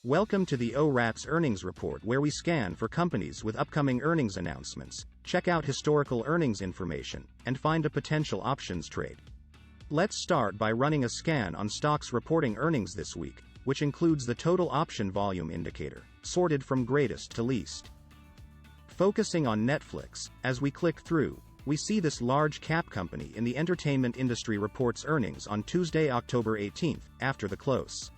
Welcome to the ORATS earnings report, where we scan for companies with upcoming earnings announcements, check out historical earnings information, and find a potential options trade. Let's start by running a scan on stocks reporting earnings this week, which includes the total option volume indicator, sorted from greatest to least. Focusing on Netflix, as we click through, we see this large cap company in the entertainment industry reports earnings on Tuesday, October 18th, after the close.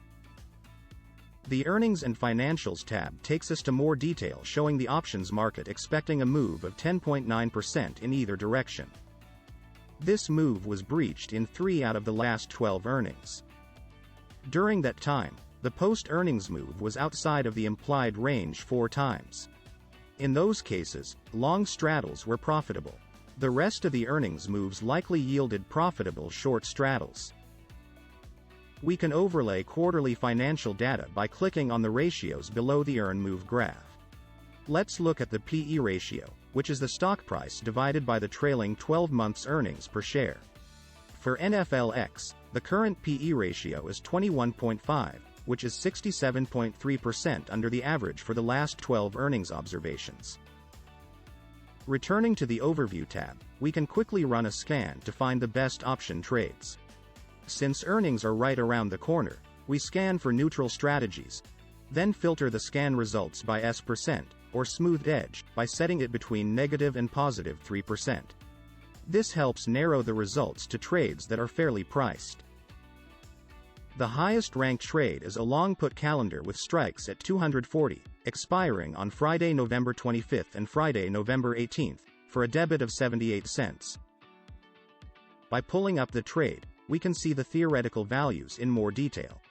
The Earnings and Financials tab takes us to more detail, showing the options market expecting a move of 10.9% in either direction. This move was breached in 3 out of the last 12 earnings. During that time, the post-earnings move was outside of the implied range 4 times. In those cases, long straddles were profitable. The rest of the earnings moves likely yielded profitable short straddles. We can overlay quarterly financial data by clicking on the ratios below the earn move graph. Let's look at the PE ratio, which is the stock price divided by the trailing 12 months earnings per share. For NFLX, the current PE ratio is 21.5, which is 67.3% under the average for the last 12 earnings observations. Returning to the Overview tab, we can quickly run a scan to find the best option trades. Since earnings are right around the corner, we scan for neutral strategies, then filter the scan results by S%, or smoothed edge, by setting it between negative and positive 3%. This helps narrow the results to trades that are fairly priced. The highest ranked trade is a long put calendar with strikes at 240, expiring on Friday, November 25th and Friday, November 18th, for a debit of 78 cents. By pulling up the trade, we can see the theoretical values in more detail.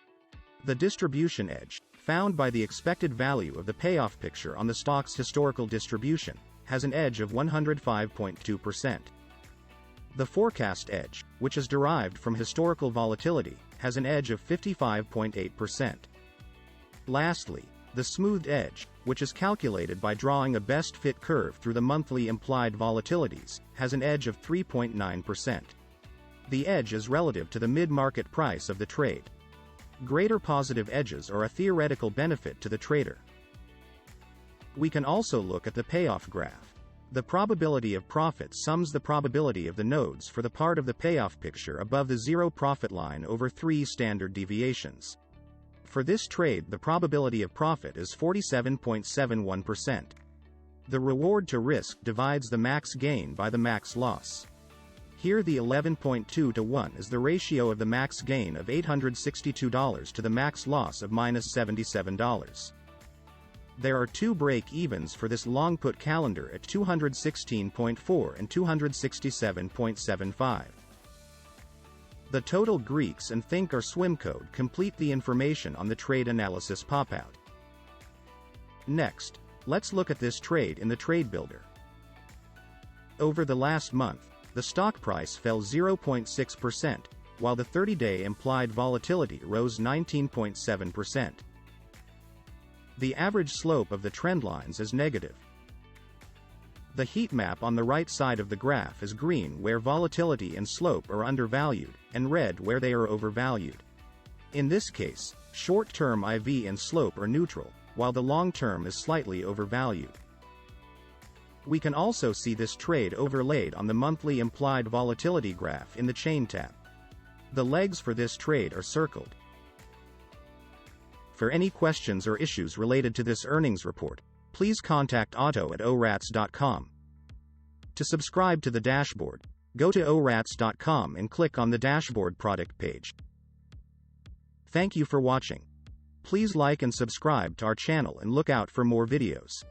The distribution edge, found by the expected value of the payoff picture on the stock's historical distribution, has an edge of 105.2%. The forecast edge, which is derived from historical volatility, has an edge of 55.8%. Lastly, the smoothed edge, which is calculated by drawing a best fit curve through the monthly implied volatilities, has an edge of 3.9%. The edge is relative to the mid-market price of the trade. Greater positive edges are a theoretical benefit to the trader. We can also look at the payoff graph. The probability of profit sums the probability of the nodes for the part of the payoff picture above the zero profit line over 3 standard deviations. For this trade, the probability of profit is 47.71%. The reward to risk divides the max gain by the max loss. Here the 11.2 to 1 is the ratio of the max gain of $862 to the max loss of -$77. There are 2 break-evens for this long put calendar at 216.4 and 267.75. The total Greeks and Think or Swim code complete the information on the trade analysis pop-out. Next, let's look at this trade in the Trade Builder. Over the last month, the stock price fell 0.6%, while the 30-day implied volatility rose 19.7%. The average slope of the trendlines is negative. The heat map on the right side of the graph is green where volatility and slope are undervalued, and red where they are overvalued. In this case, short-term IV and slope are neutral, while the long-term is slightly overvalued. We can also see this trade overlaid on the monthly implied volatility graph in the Chain tab. The legs for this trade are circled. For any questions or issues related to this earnings report, please contact Otto at orats.com. To subscribe to the dashboard, go to orats.com and click on the dashboard product page. Thank you for watching. Please like and subscribe to our channel and look out for more videos.